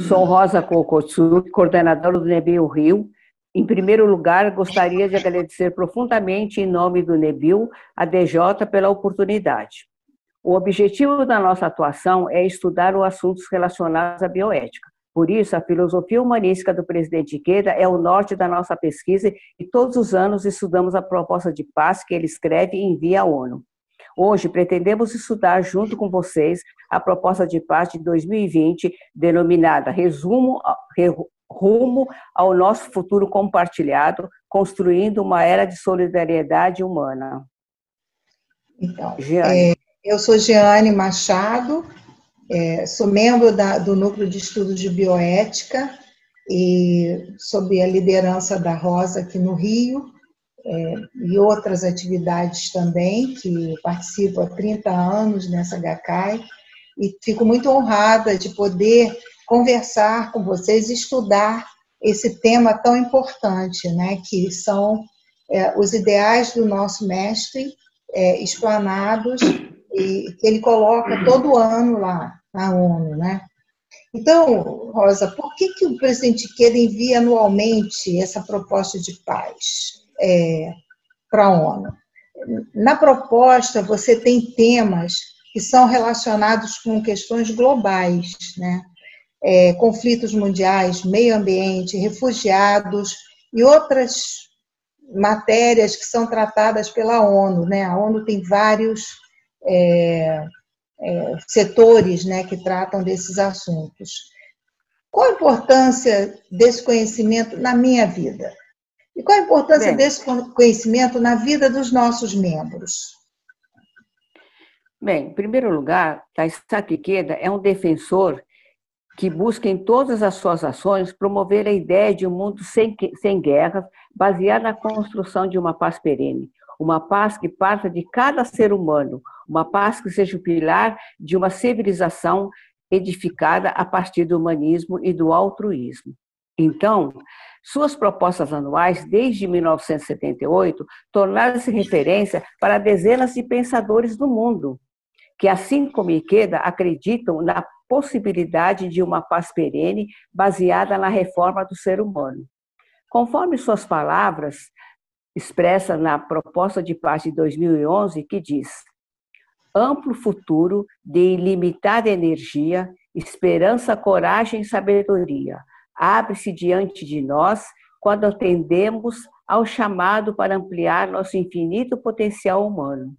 Sou Rosa Kokotsuki, coordenadora do NEBIL Rio. Em primeiro lugar, gostaria de agradecer profundamente, em nome do NEBIL, a DJ pela oportunidade. O objetivo da nossa atuação é estudar os assuntos relacionados à bioética. Por isso, a filosofia humanística do presidente Ikeda é o norte da nossa pesquisa e todos os anos estudamos a proposta de paz que ele escreve e envia à ONU. Hoje, pretendemos estudar junto com vocês a proposta de paz de 2020, denominada Rumo ao Nosso Futuro Compartilhado, construindo uma era de solidariedade humana. Então, eu sou Jeane Machado, sou membro do Núcleo de Estudos de Bioética, e sob a liderança da Rosa aqui no Rio, e outras atividades também, que participo há 30 anos nessa HCAI, e fico muito honrada de poder conversar com vocês e estudar esse tema tão importante, né, que são os ideais do nosso mestre, explanados, e que ele coloca todo ano lá na ONU, né? Então, Rosa, por que o presidente Ikeda envia anualmente essa proposta de paz para a ONU? Na proposta, você tem temas que são relacionados com questões globais, né? Conflitos mundiais, meio ambiente, refugiados e outras matérias que são tratadas pela ONU, né? A ONU tem vários setores, né, que tratam desses assuntos. Qual a importância desse conhecimento na minha vida? E qual a importância desse conhecimento na vida dos nossos membros? Bem, em primeiro lugar, Taisaki Ikeda é um defensor que busca em todas as suas ações promover a ideia de um mundo sem guerras, baseada na construção de uma paz perene, uma paz que parta de cada ser humano, uma paz que seja o pilar de uma civilização edificada a partir do humanismo e do altruísmo. Então, suas propostas anuais, desde 1978, tornaram-se referência para dezenas de pensadores do mundo, que, assim como Ikeda, acreditam na possibilidade de uma paz perene baseada na reforma do ser humano. Conforme suas palavras, expressa na proposta de paz de 2011, que diz: amplo futuro de ilimitada energia, esperança, coragem e sabedoria abre-se diante de nós quando atendemos ao chamado para ampliar nosso infinito potencial humano.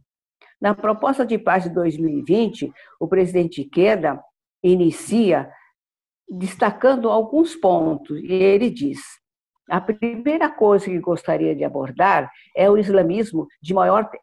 Na proposta de paz de 2020, o presidente Ikeda inicia destacando alguns pontos, e ele diz: a primeira coisa que gostaria de abordar é o islamismo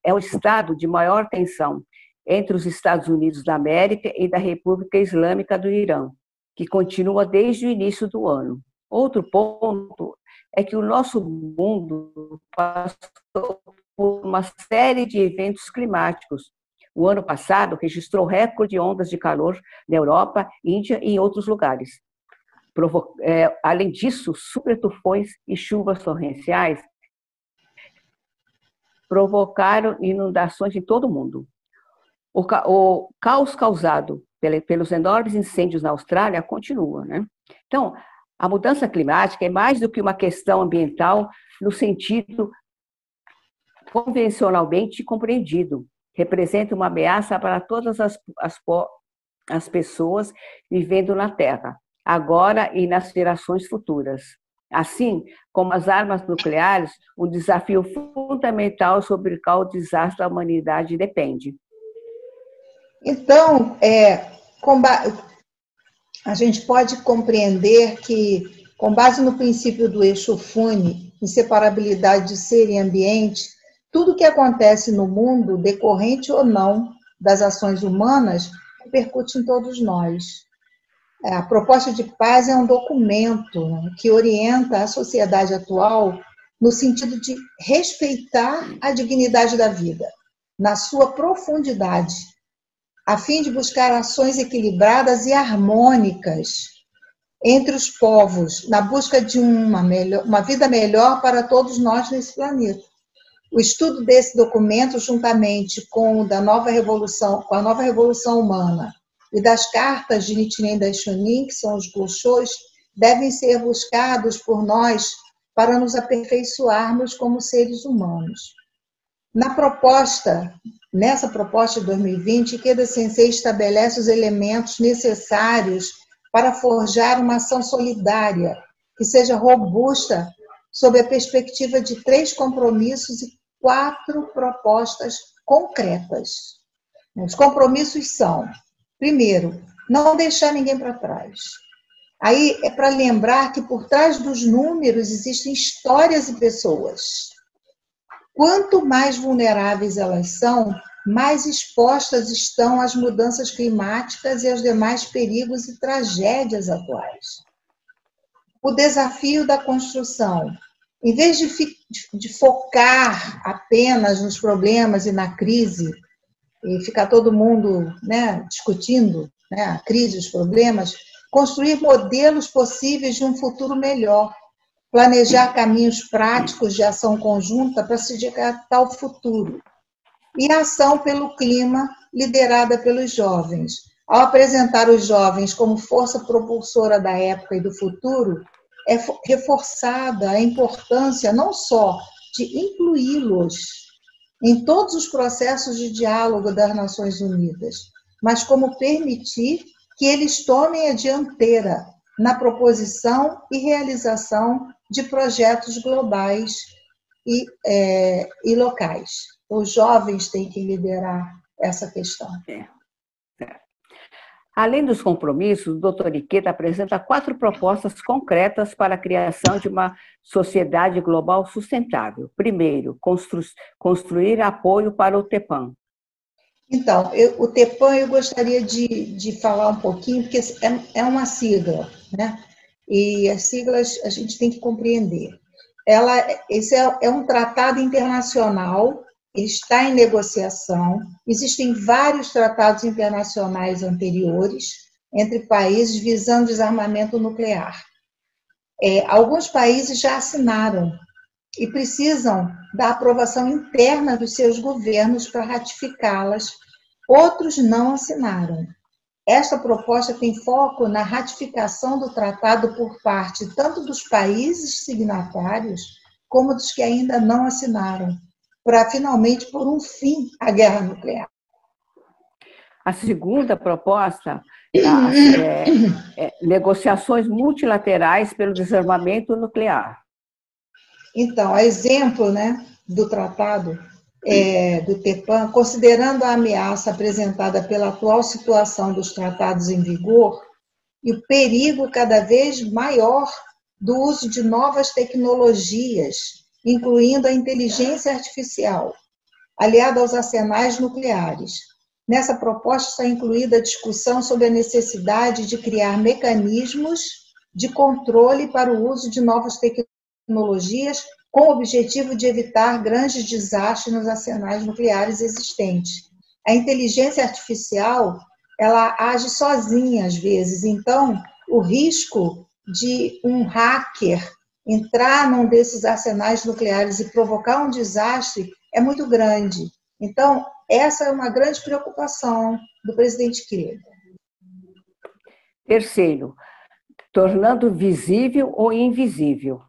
é o estado de maior tensão entre os Estados Unidos da América e da República Islâmica do Irã, que continua desde o início do ano. Outro ponto é que o nosso mundo passou por uma série de eventos climáticos. O ano passado registrou recorde de ondas de calor na Europa, Índia e em outros lugares. Além disso, supertufões e chuvas torrenciais provocaram inundações em todo o mundo. O caos causado pelos enormes incêndios na Austrália continua, né? Então, a mudança climática é mais do que uma questão ambiental no sentido convencionalmente compreendido. Representa uma ameaça para todas as pessoas vivendo na Terra, agora e nas gerações futuras. Assim como as armas nucleares, um desafio fundamental sobre o qual o desastre da humanidade depende. Então, a gente pode compreender que, com base no princípio do Eixo Fune, inseparabilidade de ser e ambiente, tudo que acontece no mundo, decorrente ou não das ações humanas, repercute em todos nós. A proposta de paz é um documento, né, que orienta a sociedade atual no sentido de respeitar a dignidade da vida, na sua profundidade, a fim de buscar ações equilibradas e harmônicas entre os povos, na busca de uma vida melhor para todos nós nesse planeta. O estudo desse documento, juntamente com a nova revolução humana e das cartas de Nichiren Daishonin, que são os Goshos, devem ser buscados por nós para nos aperfeiçoarmos como seres humanos. Nessa proposta de 2020, Ikeda Sensei estabelece os elementos necessários para forjar uma ação solidária que seja robusta sob a perspectiva de 3 compromissos e 4 propostas concretas. Os compromissos são, primeiro, não deixar ninguém para trás. Aí é para lembrar que por trás dos números existem histórias e pessoas. Quanto mais vulneráveis elas são, mais expostas estão às mudanças climáticas e aos demais perigos e tragédias atuais. O desafio da construção. Em vez de focar apenas nos problemas e na crise, e ficar todo mundo, né, discutindo, né, a crise, os problemas, construir modelos possíveis de um futuro melhor, planejar caminhos práticos de ação conjunta para se chegar a tal futuro. E a ação pelo clima, liderada pelos jovens. Ao apresentar os jovens como força propulsora da época e do futuro, é reforçada a importância não só de incluí-los em todos os processos de diálogo das Nações Unidas, mas como permitir que eles tomem a dianteira na proposição e realização de projetos globais e locais. Os jovens têm que liderar essa questão. Além dos compromissos, o Dr. Ikeda apresenta 4 propostas concretas para a criação de uma sociedade global sustentável. Primeiro, construir apoio para o TEPAM. Então, o TEPAM eu gostaria de falar um pouquinho, porque é uma sigla, né? E as siglas a gente tem que compreender. Esse é um tratado internacional, ele está em negociação, existem vários tratados internacionais anteriores entre países visando desarmamento nuclear. Alguns países já assinaram e precisam da aprovação interna dos seus governos para ratificá-las, outros não assinaram. Esta proposta tem foco na ratificação do tratado por parte tanto dos países signatários como dos que ainda não assinaram, para finalmente pôr um fim à guerra nuclear. A segunda proposta é negociações multilaterais pelo desarmamento nuclear. Então, a exemplo, né, do tratado do TEPAM, considerando a ameaça apresentada pela atual situação dos tratados em vigor e o perigo cada vez maior do uso de novas tecnologias, incluindo a inteligência artificial, aliada aos arsenais nucleares. Nessa proposta está incluída a discussão sobre a necessidade de criar mecanismos de controle para o uso de novas tecnologias com o objetivo de evitar grandes desastres nos arsenais nucleares existentes. A inteligência artificial, ela age sozinha às vezes, então o risco de um hacker entrar num desses arsenais nucleares e provocar um desastre é muito grande. Então, essa é uma grande preocupação do presidente Ikeda. Terceiro, tornando visível ou invisível.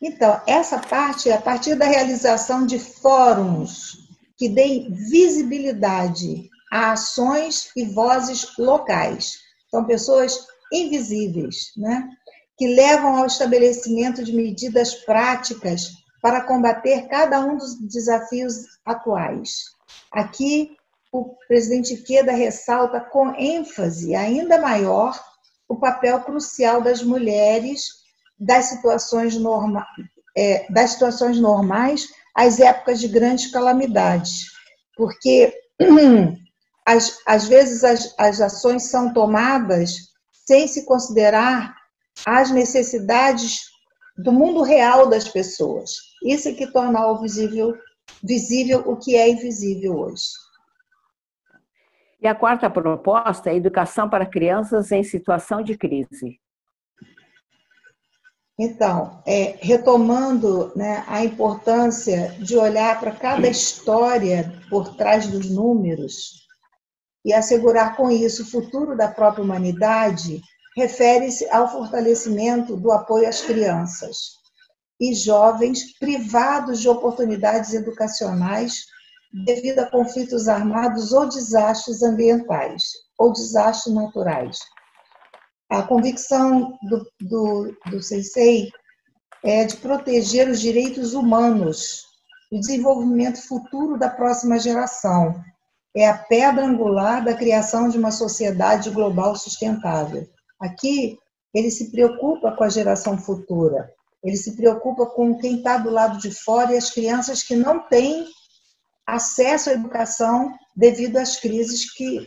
Então, essa parte é a partir da realização de fóruns que deem visibilidade a ações e vozes locais. São pessoas invisíveis, né? Que levam ao estabelecimento de medidas práticas para combater cada um dos desafios atuais. Aqui, o presidente Ikeda ressalta com ênfase ainda maior o papel crucial das mulheres das situações normais às épocas de grandes calamidades, porque às vezes as ações são tomadas sem se considerar as necessidades do mundo real das pessoas. Isso é que torna ao visível o que é invisível hoje. E a quarta proposta é a educação para crianças em situação de crise. Então, retomando, né, a importância de olhar para cada história por trás dos números, e assegurar com isso o futuro da própria humanidade, refere-se ao fortalecimento do apoio às crianças e jovens privados de oportunidades educacionais devido a conflitos armados ou desastres ambientais ou desastres naturais. A convicção do Sensei é de proteger os direitos humanos, o desenvolvimento futuro da próxima geração. É a pedra angular da criação de uma sociedade global sustentável. Aqui, ele se preocupa com a geração futura, ele se preocupa com quem está do lado de fora e as crianças que não têm acesso à educação devido às crises que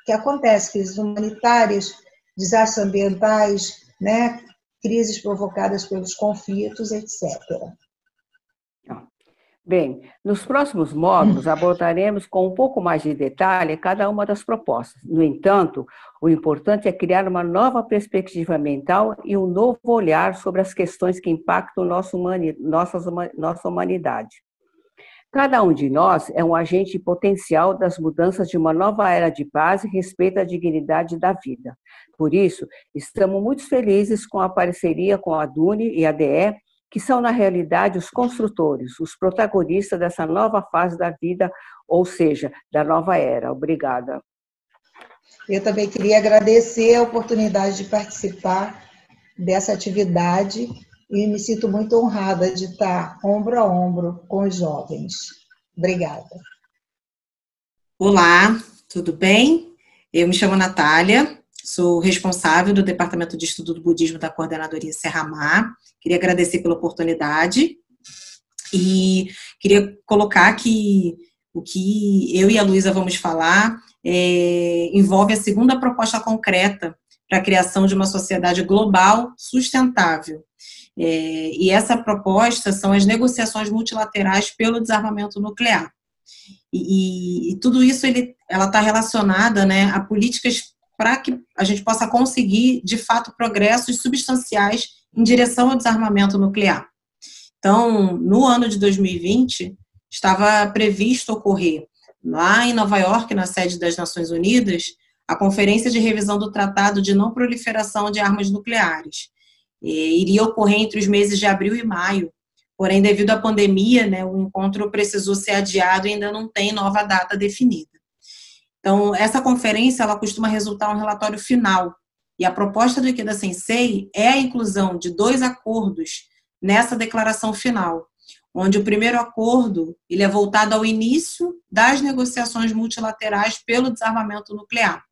acontecem, crises humanitárias, desastres ambientais, né? Crises provocadas pelos conflitos, etc. Bem, nos próximos módulos abordaremos com um pouco mais de detalhe cada uma das propostas. No entanto, o importante é criar uma nova perspectiva mental e um novo olhar sobre as questões que impactam nossa humanidade. Cada um de nós é um agente potencial das mudanças de uma nova era de paz e respeito à dignidade da vida. Por isso, estamos muito felizes com a parceria com a DUNE e a DE, que são, na realidade, os construtores, os protagonistas dessa nova fase da vida, ou seja, da nova era. Obrigada. Eu também queria agradecer a oportunidade de participar dessa atividade e me sinto muito honrada de estar ombro a ombro com os jovens. Obrigada. Olá, tudo bem? Eu me chamo Natália, sou responsável do Departamento de Estudo do Budismo da Coordenadoria Serra-Mar. Queria agradecer pela oportunidade e queria colocar que o que eu e a Luísa vamos falar envolve a segunda proposta concreta para a criação de uma sociedade global sustentável. E essa proposta são as negociações multilaterais pelo desarmamento nuclear. E tudo isso ela está relacionada, né, a políticas para que a gente possa conseguir, de fato, progressos substanciais em direção ao desarmamento nuclear. Então, no ano de 2020, estava previsto ocorrer, lá em Nova York, na sede das Nações Unidas, a Conferência de Revisão do Tratado de Não Proliferação de Armas Nucleares. Iria ocorrer entre os meses de abril e maio, porém, devido à pandemia, né, o encontro precisou ser adiado e ainda não tem nova data definida. Então, essa conferência, ela costuma resultar um relatório final, e a proposta do Ikeda Sensei é a inclusão de 2 acordos nessa declaração final, onde o primeiro acordo ele é voltado ao início das negociações multilaterais pelo desarmamento nuclear,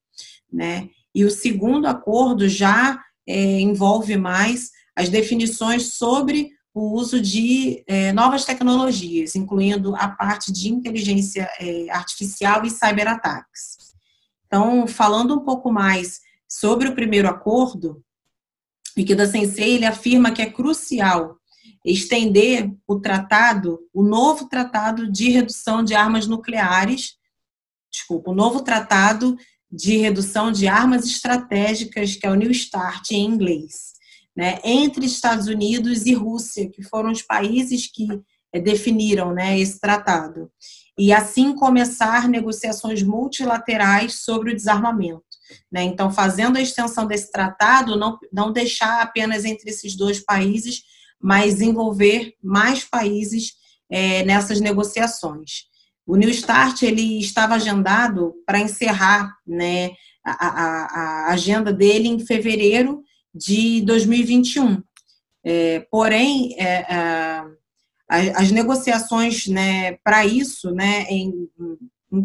né? E o segundo acordo já envolve mais as definições sobre o uso de novas tecnologias, incluindo a parte de inteligência artificial e cyberataques. Então, falando um pouco mais sobre o primeiro acordo, o Ikeda Sensei ele afirma que é crucial estender o novo tratado de redução de armas nucleares, o novo tratado de redução de armas estratégicas, que é o New START em inglês, né, entre Estados Unidos e Rússia, que foram os países que definiram, né, esse tratado. E assim começar negociações multilaterais sobre o desarmamento, né? Então, fazendo a extensão desse tratado, não deixar apenas entre esses 2 países, mas envolver mais países nessas negociações. O New START ele estava agendado para encerrar, né, a agenda dele em fevereiro de 2021. Porém, as negociações, né, para isso, né, em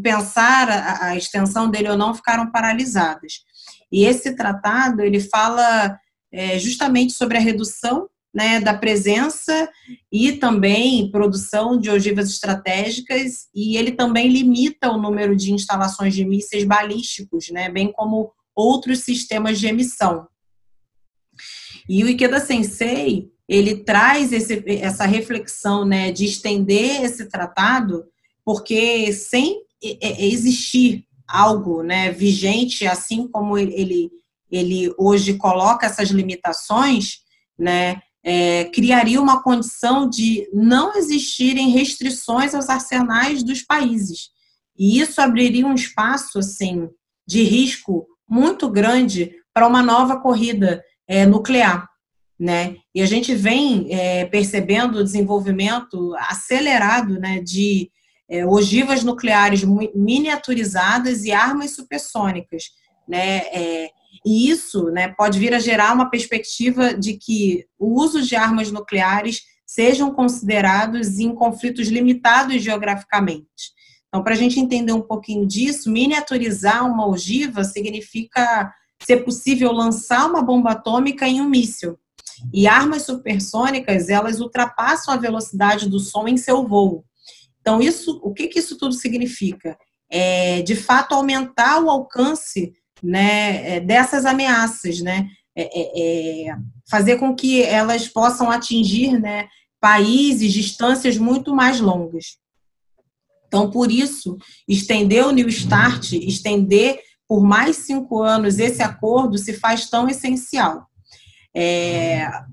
pensar a extensão dele ou não, ficaram paralisadas. E esse tratado ele fala justamente sobre a redução, né, da presença e também produção de ogivas estratégicas, e ele também limita o número de instalações de mísseis balísticos, né, bem como outros sistemas de emissão. E o Ikeda Sensei, ele traz essa reflexão, né, de estender esse tratado, porque sem existir algo, né, vigente, assim como ele hoje coloca essas limitações, né, criaria uma condição de não existirem restrições aos arsenais dos países. E isso abriria um espaço, assim, de risco muito grande para uma nova corrida nuclear, né? E a gente vem percebendo o desenvolvimento acelerado, né, de ogivas nucleares miniaturizadas e armas supersônicas, né? E isso, né, pode vir a gerar uma perspectiva de que o uso de armas nucleares sejam considerados em conflitos limitados geograficamente. Então, para a gente entender um pouquinho disso, miniaturizar uma ogiva significa ser possível lançar uma bomba atômica em um míssil. E armas supersônicas, elas ultrapassam a velocidade do som em seu voo. Então, o que isso tudo significa? De fato, aumentar o alcance, né, dessas ameaças, né? Fazer com que elas possam atingir, né, países, distâncias muito mais longas. Então, por isso, estender o New START, estender por mais 5 anos esse acordo se faz tão essencial.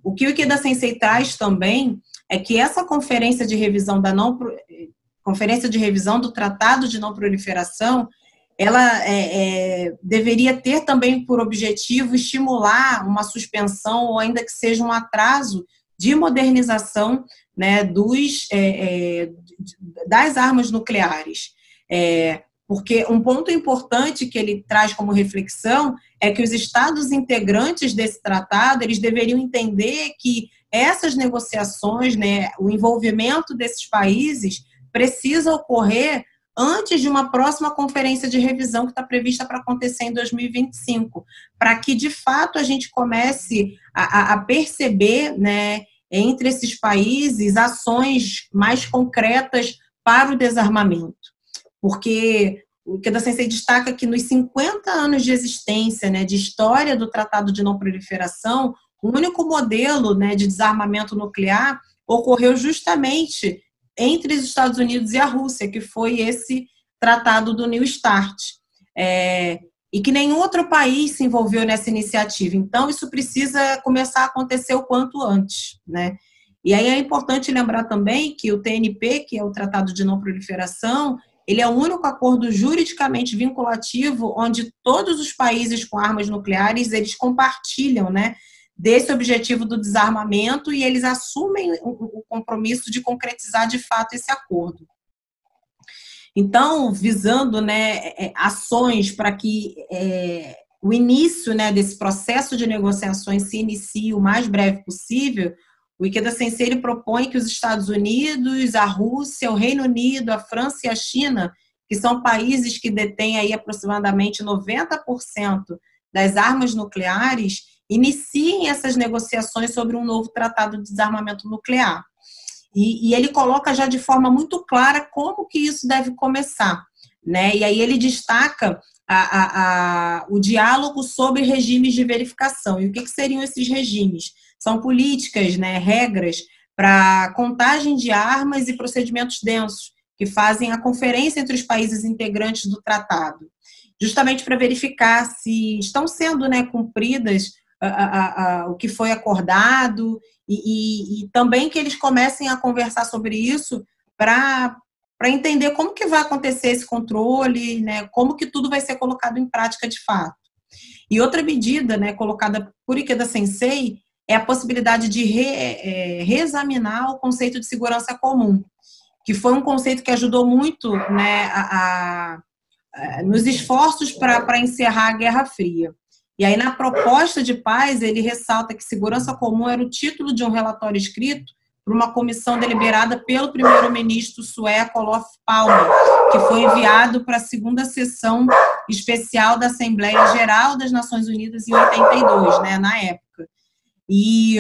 O que o Ikeda Sensei traz também é que essa conferência de revisão do Tratado de Não Proliferação, ela deveria ter também por objetivo estimular uma suspensão ou ainda que seja um atraso de modernização, né, das armas nucleares. Porque um ponto importante que ele traz como reflexão é que os estados integrantes desse tratado, eles deveriam entender que essas negociações, né, o envolvimento desses países precisa ocorrer antes de uma próxima conferência de revisão que está prevista para acontecer em 2025, para que, de fato, a gente comece a perceber, né, entre esses países, ações mais concretas para o desarmamento. Porque o Ikeda Sensei destaca que nos 50 anos de existência, né, de história do Tratado de Não Proliferação, o único modelo, né, de desarmamento nuclear ocorreu justamente entre os Estados Unidos e a Rússia, que foi esse tratado do New START. E que nenhum outro país se envolveu nessa iniciativa. Então, isso precisa começar a acontecer o quanto antes, né? E aí é importante lembrar também que o TNP, que é o Tratado de Não Proliferação, ele é o único acordo juridicamente vinculativo onde todos os países com armas nucleares, eles compartilham, né, desse objetivo do desarmamento e eles assumem o compromisso de concretizar de fato esse acordo. Então, visando, né, ações para que o início, né, desse processo de negociações se inicie o mais breve possível, o Ikeda Sensei ele propõe que os Estados Unidos, a Rússia, o Reino Unido, a França e a China, que são países que detêm aí aproximadamente 90% das armas nucleares, iniciem essas negociações sobre um novo tratado de desarmamento nuclear. E ele coloca já de forma muito clara como que isso deve começar, né? E aí ele destaca o diálogo sobre regimes de verificação. E o que seriam esses regimes? São políticas, né, regras para contagem de armas e procedimentos densos, que fazem a conferência entre os países integrantes do tratado, justamente para verificar se estão sendo, né, cumpridas o que foi acordado e também que eles comecem a conversar sobre isso para entender como que vai acontecer esse controle, né, como que tudo vai ser colocado em prática de fato. E outra medida, né, colocada por Ikeda Sensei é a possibilidade de reexaminar o conceito de segurança comum, que foi um conceito que ajudou muito, né, nos esforços para encerrar a Guerra Fria. E aí, na proposta de paz, ele ressalta que segurança comum era o título de um relatório escrito por uma comissão deliberada pelo primeiro-ministro sueco Olof Palme, que foi enviado para a segunda sessão especial da Assembleia Geral das Nações Unidas em 82, né, na época. E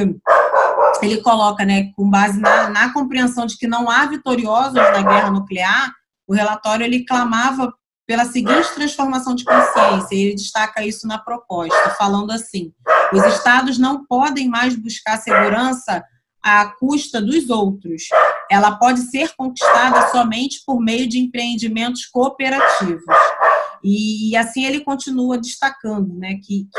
ele coloca, né, com base na compreensão de que não há vitoriosos na guerra nuclear, o relatório ele clamava pela seguinte transformação de consciência, e ele destaca isso na proposta, falando assim: os estados não podem mais buscar segurança à custa dos outros. Ela pode ser conquistada somente por meio de empreendimentos cooperativos. E assim ele continua destacando, né, que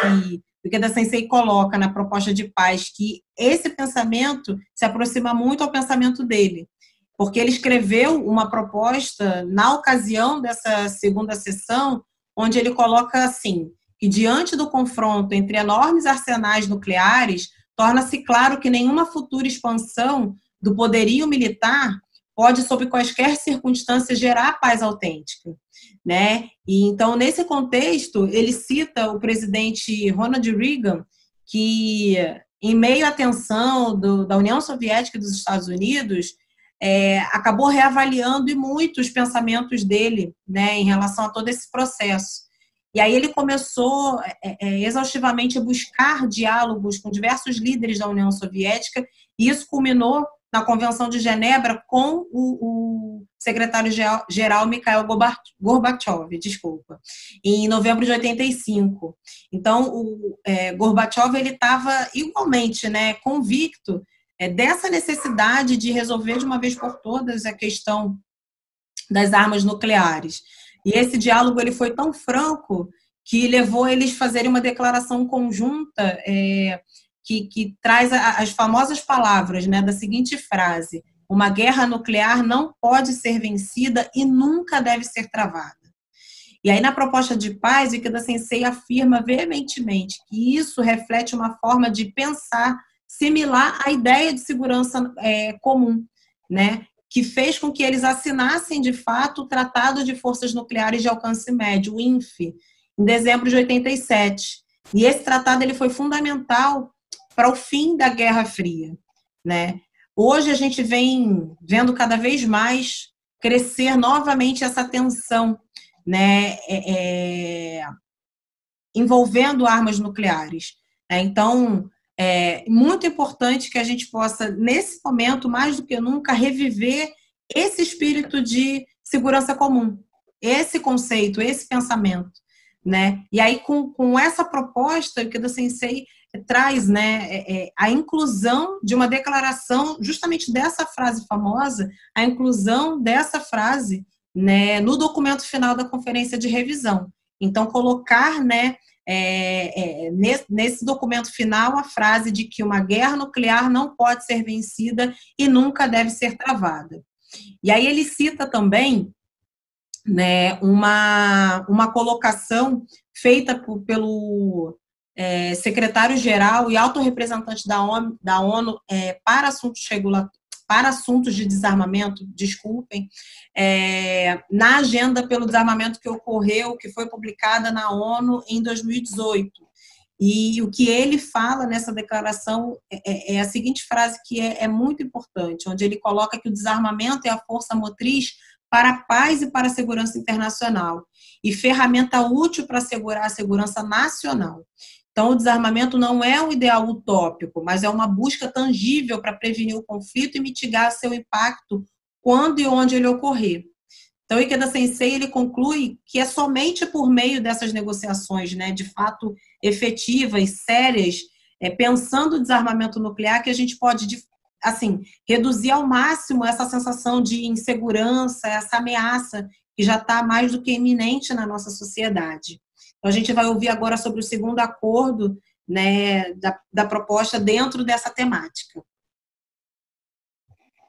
o Ikeda Sensei coloca na proposta de paz que esse pensamento se aproxima muito ao pensamento dele. porque ele escreveu uma proposta na ocasião dessa segunda sessão, onde ele coloca assim, que diante do confronto entre enormes arsenais nucleares, torna-se claro que nenhuma futura expansão do poderio militar pode, sob quaisquer circunstâncias, gerar paz autêntica, né? E então, nesse contexto, ele cita o presidente Ronald Reagan, que, em meio à tensão da União Soviética e dos Estados Unidos, acabou reavaliando e muito os pensamentos dele, né, em relação a todo esse processo. E aí ele começou exaustivamente a buscar diálogos com diversos líderes da União Soviética, e isso culminou na Convenção de Genebra com o secretário-geral Mikhail Gorbachev, em novembro de 85. Então, o Gorbachev estava igualmente, né, convicto dessa necessidade de resolver de uma vez por todas a questão das armas nucleares. E esse diálogo ele foi tão franco que levou eles a fazerem uma declaração conjunta que traz as famosas palavras, né, da seguinte frase: uma guerra nuclear não pode ser vencida e nunca deve ser travada. E aí, na proposta de paz, o Ikeda Sensei afirma veementemente que isso reflete uma forma de pensar similar à ideia de segurança comum, né, que fez com que eles assinassem, de fato, o Tratado de Forças Nucleares de Alcance Médio, o INF, em dezembro de 87. E esse tratado ele foi fundamental para o fim da Guerra Fria, né? Hoje a gente vem vendo cada vez mais crescer novamente essa tensão, né, envolvendo armas nucleares. Então, é muito importante que a gente possa, nesse momento, mais do que nunca, reviver esse espírito de segurança comum, esse conceito, esse pensamento, né? E aí, com essa proposta, o Ikeda Sensei traz, né, a inclusão de uma declaração, justamente dessa frase famosa, a inclusão dessa frase, né, no documento final da conferência de revisão. Então, colocar, né, nesse documento final a frase de que uma guerra nuclear não pode ser vencida e nunca deve ser travada. E aí ele cita também, né, uma colocação feita pelo secretário-geral e alto representante da ONU para assuntos de desarmamento, na agenda pelo desarmamento que foi publicada na ONU em 2018. E o que ele fala nessa declaração é a seguinte frase que é muito importante, onde ele coloca que o desarmamento é a força motriz para a paz e para a segurança internacional e ferramenta útil para assegurar a segurança nacional. Então, o desarmamento não é um ideal utópico, mas é uma busca tangível para prevenir o conflito e mitigar seu impacto quando e onde ele ocorrer. Então, o Ikeda Sensei ele conclui que é somente por meio dessas negociações, né, de fato efetivas, sérias, pensando o desarmamento nuclear, que a gente pode, assim, reduzir ao máximo essa sensação de insegurança, essa ameaça que já está mais do que iminente na nossa sociedade. Então, a gente vai ouvir agora sobre o segundo acordo, né, da proposta dentro dessa temática.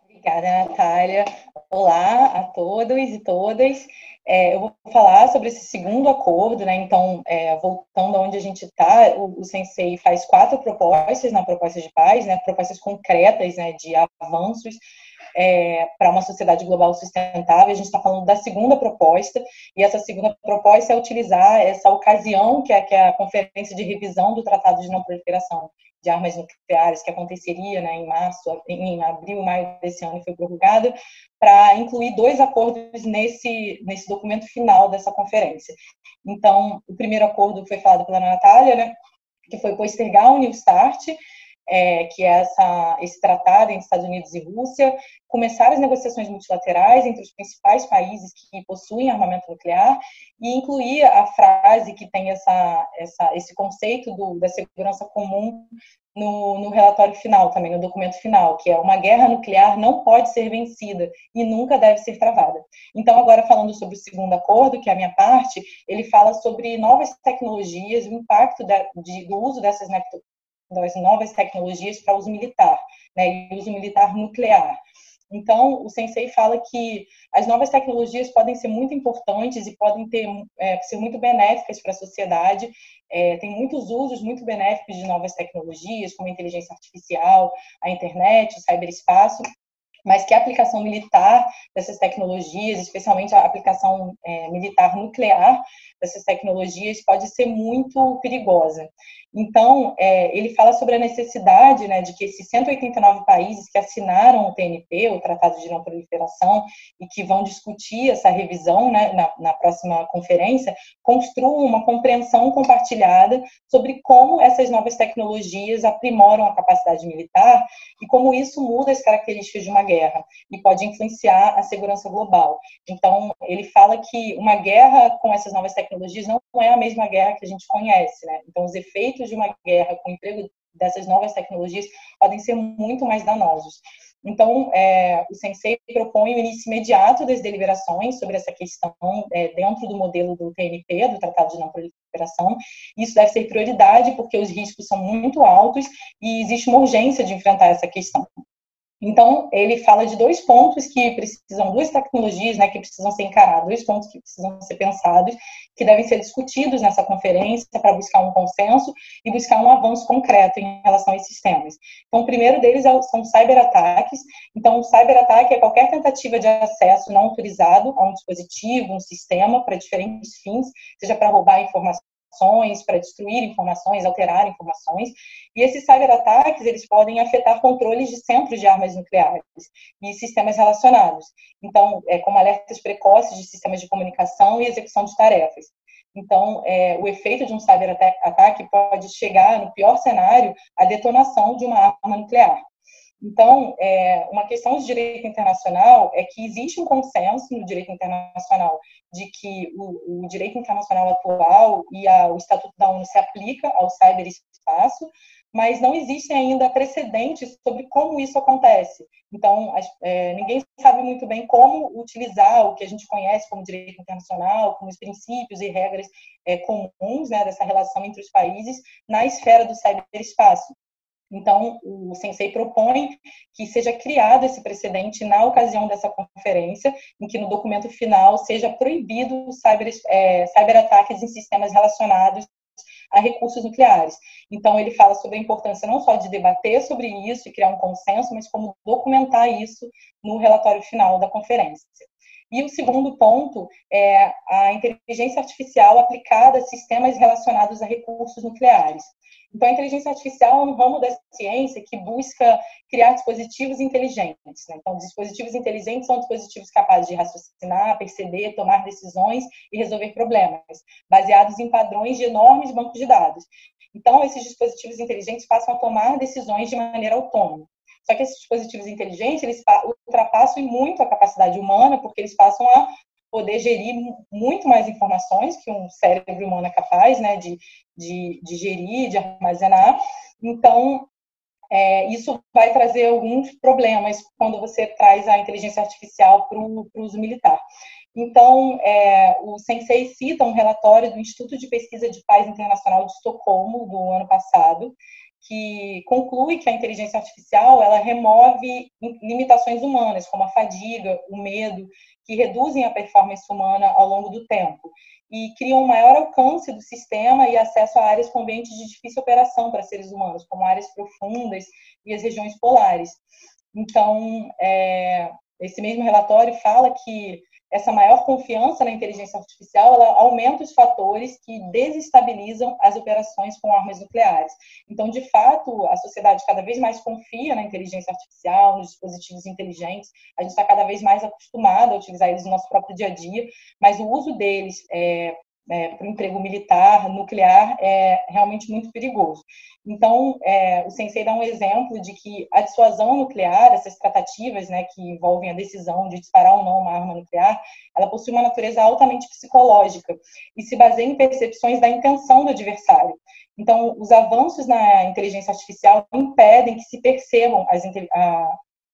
Obrigada, Natália. Olá a todos e todas. Eu vou falar sobre esse segundo acordo, né? Então, voltando onde a gente está, o Sensei faz 4 propostas na proposta de paz, né? Propostas concretas, né? De avanços para uma sociedade global sustentável. A gente está falando da segunda proposta, e essa segunda proposta é utilizar essa ocasião, que é a Conferência de Revisão do Tratado de Não Proliferação de Armas Nucleares, que aconteceria, né, em abril, maio desse ano, e foi prorrogada, para incluir 2 acordos nesse documento final dessa conferência. Então, o primeiro acordo foi falado pela Natália, né, que foi postergar o New START, que é esse tratado entre Estados Unidos e Rússia, começar as negociações multilaterais entre os principais países que possuem armamento nuclear e incluir a frase que tem esse conceito da segurança comum no relatório final também, no documento final, que é uma guerra nuclear não pode ser vencida e nunca deve ser travada. Então, agora falando sobre o segundo acordo, que é a minha parte, ele fala sobre novas tecnologias, o impacto do uso dessas novas tecnologias para uso militar, né, e uso militar nuclear. Então, o Sensei fala que as novas tecnologias podem ser muito importantes e podem ser muito benéficas para a sociedade. Tem muitos usos muito benéficos de novas tecnologias, como a inteligência artificial, a internet, o ciberespaço, mas que a aplicação militar dessas tecnologias, especialmente a aplicação militar nuclear dessas tecnologias, pode ser muito perigosa. Então, ele fala sobre a necessidade, né, de que esses 189 países que assinaram o TNP, o Tratado de Não Proliferação, e que vão discutir essa revisão, né, na próxima conferência, construam uma compreensão compartilhada sobre como essas novas tecnologias aprimoram a capacidade militar e como isso muda as características de uma guerra e pode influenciar a segurança global. Então, ele fala que uma guerra com essas novas tecnologias não é a mesma guerra que a gente conhece, né? Então, os efeitos de uma guerra com o emprego dessas novas tecnologias podem ser muito mais danosos. Então, o Sensei propõe o início imediato das deliberações sobre essa questão dentro do modelo do TNP, do Tratado de Não Proliferação. Isso deve ser prioridade porque os riscos são muito altos e existe uma urgência de enfrentar essa questão. Então, ele fala de duas tecnologias, né, que precisam ser encaradas, 2 pontos que precisam ser pensados, que devem ser discutidos nessa conferência para buscar um consenso e buscar um avanço concreto em relação a esses temas. Então, o primeiro deles são cyberataques. Então, o cyberataque é qualquer tentativa de acesso não autorizado a um dispositivo, um sistema, para diferentes fins, seja para roubar informações, para destruir informações, alterar informações. E esses cyberataques, eles podem afetar controles de centros de armas nucleares e sistemas relacionados. Então, como alertas precoces de sistemas de comunicação e execução de tarefas. Então, o efeito de um cyberataque pode chegar, no pior cenário, à detonação de uma arma nuclear. Então, uma questão de direito internacional é que existe um consenso no direito internacional de que o direito internacional atual e o Estatuto da ONU se aplica ao ciberespaço, mas não existem ainda precedentes sobre como isso acontece. Então, ninguém sabe muito bem como utilizar o que a gente conhece como direito internacional, como os princípios e regras comuns, né, dessa relação entre os países na esfera do ciberespaço. Então, o Sensei propõe que seja criado esse precedente na ocasião dessa conferência, em que no documento final seja proibido cyberataques em sistemas relacionados a recursos nucleares. Então, ele fala sobre a importância não só de debater sobre isso e criar um consenso, mas como documentar isso no relatório final da conferência. E o segundo ponto é a inteligência artificial aplicada a sistemas relacionados a recursos nucleares. Então, a inteligência artificial é um ramo da ciência que busca criar dispositivos inteligentes, né? Então, dispositivos inteligentes são dispositivos capazes de raciocinar, perceber, tomar decisões e resolver problemas, baseados em padrões de enormes bancos de dados. Então, esses dispositivos inteligentes passam a tomar decisões de maneira autônoma. Só que esses dispositivos inteligentes, eles ultrapassam muito a capacidade humana, porque eles passam a poder gerir muito mais informações que um cérebro humano é capaz, né, de gerir, de armazenar. Então, isso vai trazer alguns problemas quando você traz a inteligência artificial para o uso militar. Então, o Sensei cita um relatório do Instituto de Pesquisa de Paz Internacional de Estocolmo, do ano passado, que conclui que a inteligência artificial ela remove limitações humanas, como a fadiga, o medo, que reduzem a performance humana ao longo do tempo e criam um maior alcance do sistema e acesso a áreas com ambientes de difícil operação para seres humanos, como áreas profundas e as regiões polares. Então, esse mesmo relatório fala que essa maior confiança na inteligência artificial, ela aumenta os fatores que desestabilizam as operações com armas nucleares. Então, de fato, a sociedade cada vez mais confia na inteligência artificial, nos dispositivos inteligentes, a gente está cada vez mais acostumado a utilizar eles no nosso próprio dia a dia, mas o uso deles para o emprego militar, nuclear, é realmente muito perigoso. Então, o Sensei dá um exemplo de que a dissuasão nuclear, essas tratativas, né, que envolvem a decisão de disparar ou não uma arma nuclear, ela possui uma natureza altamente psicológica e se baseia em percepções da intenção do adversário. Então, os avanços na inteligência artificial impedem que se percebam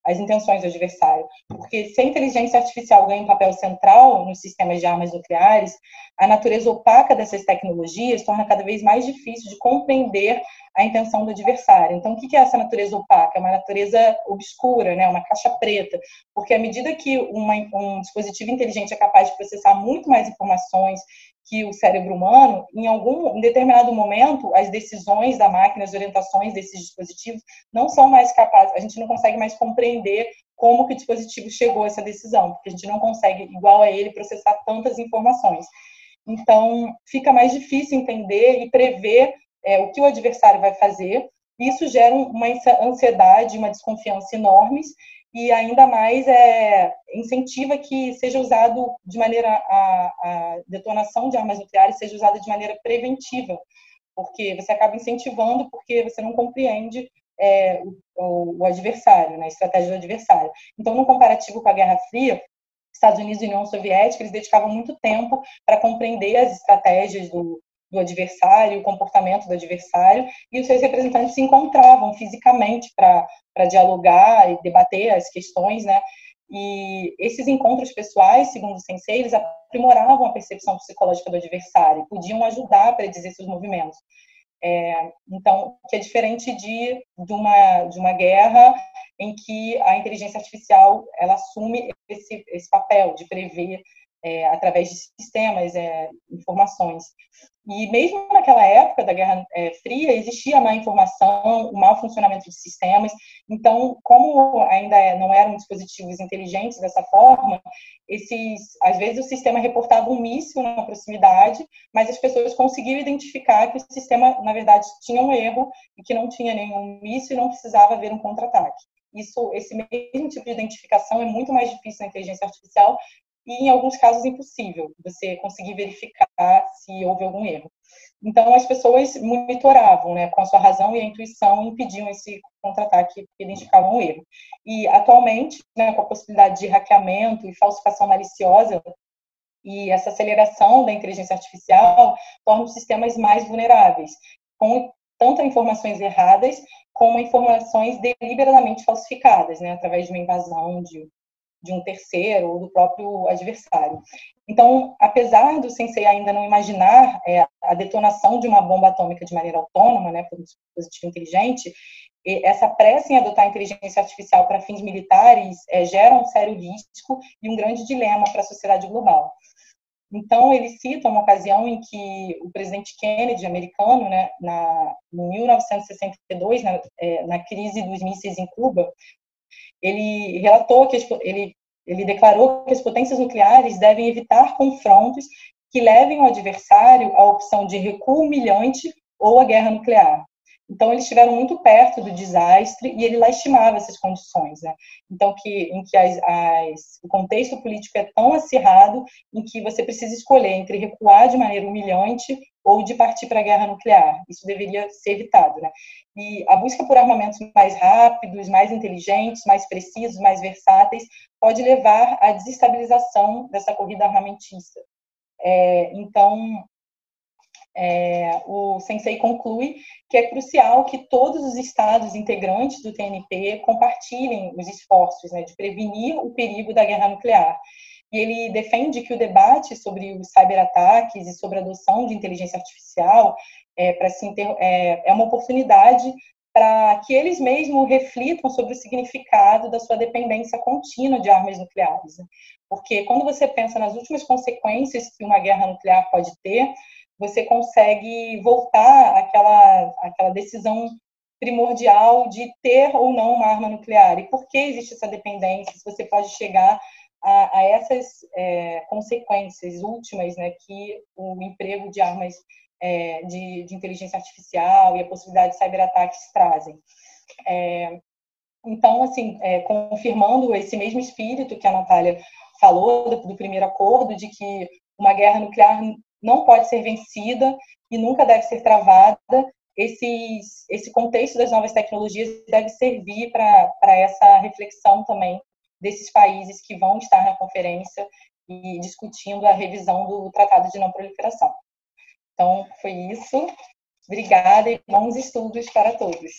as intenções do adversário. Porque se a inteligência artificial ganha um papel central nos sistemas de armas nucleares, a natureza opaca dessas tecnologias torna cada vez mais difícil de compreender a intenção do adversário. Então, o que é essa natureza opaca? É uma natureza obscura, né? Uma caixa preta, porque à medida que um dispositivo inteligente é capaz de processar muito mais informações que o cérebro humano, em determinado momento, as decisões da máquina, as orientações desses dispositivos não são mais capazes, a gente não consegue mais compreender como que o dispositivo chegou a essa decisão, porque a gente não consegue, igual a ele, processar tantas informações. Então, fica mais difícil entender e prever o que o adversário vai fazer. Isso gera uma ansiedade, uma desconfiança enormes, e ainda mais incentiva que seja usado de maneira, a detonação de armas nucleares seja usada de maneira preventiva, porque você acaba incentivando porque você não compreende o adversário, né, a estratégia do adversário. Então, no comparativo com a Guerra Fria, Estados Unidos e União Soviética, eles dedicavam muito tempo para compreender as estratégias do adversário, o comportamento do adversário, e os seus representantes se encontravam fisicamente para dialogar e debater as questões, né? E esses encontros pessoais, segundo o Sensei, eles aprimoravam a percepção psicológica do adversário, podiam ajudar a predizer seus movimentos. Então, que é diferente de uma guerra em que a inteligência artificial ela assume esse papel de prever através de sistemas, informações. E mesmo naquela época da Guerra Fria, existia má informação, o mau funcionamento de sistemas. Então, como ainda não eram dispositivos inteligentes dessa forma, às vezes o sistema reportava um míssil na proximidade, mas as pessoas conseguiam identificar que o sistema, na verdade, tinha um erro e que não tinha nenhum míssil e não precisava haver um contra-ataque. Esse mesmo tipo de identificação é muito mais difícil na inteligência artificial e, em alguns casos, impossível você conseguir verificar se houve algum erro. Então, as pessoas monitoravam, né, com a sua razão e a intuição, impediam esse contra-ataque que identificavam um erro. E, atualmente, né, com a possibilidade de hackeamento e falsificação maliciosa, e essa aceleração da inteligência artificial torna os sistemas mais vulneráveis, com tanto informações erradas como informações deliberadamente falsificadas, né, através de uma invasão de um terceiro ou do próprio adversário. Então, apesar do Sensei ainda não imaginar a detonação de uma bomba atômica de maneira autônoma, né, por um dispositivo inteligente, essa pressa em adotar a inteligência artificial para fins militares gera um sério risco e um grande dilema para a sociedade global. Então, ele cita uma ocasião em que o presidente Kennedy, americano, né, em 1962, na crise dos mísseis em Cuba, ele relatou que ele declarou que as potências nucleares devem evitar confrontos que levem o adversário à opção de recuo humilhante ou a guerra nuclear. Então, eles estiveram muito perto do desastre e ele lá estimava essas condições, né? Então, em que o contexto político é tão acirrado em que você precisa escolher entre recuar de maneira humilhante ou de partir para a guerra nuclear. Isso deveria ser evitado, né? E a busca por armamentos mais rápidos, mais inteligentes, mais precisos, mais versáteis, pode levar à desestabilização dessa corrida armamentista. Então, o Sensei conclui que é crucial que todos os estados integrantes do TNP compartilhem os esforços, né, de prevenir o perigo da guerra nuclear. E ele defende que o debate sobre os cyberataques e sobre a adoção de inteligência artificial é uma oportunidade para que eles mesmos reflitam sobre o significado da sua dependência contínua de armas nucleares. Porque quando você pensa nas últimas consequências que uma guerra nuclear pode ter, você consegue voltar àquela decisão primordial de ter ou não uma arma nuclear. E por que existe essa dependência? Se você pode chegar a essas consequências últimas, né, que o emprego de armas de inteligência artificial e a possibilidade de cyberataques trazem. Então, assim, confirmando esse mesmo espírito que a Natália falou do primeiro acordo, de que uma guerra nuclear não pode ser vencida e nunca deve ser travada, esse contexto das novas tecnologias deve servir para essa reflexão também desses países que vão estar na conferência e discutindo a revisão do Tratado de Não Proliferação. Então, foi isso. Obrigada e bons estudos para todos.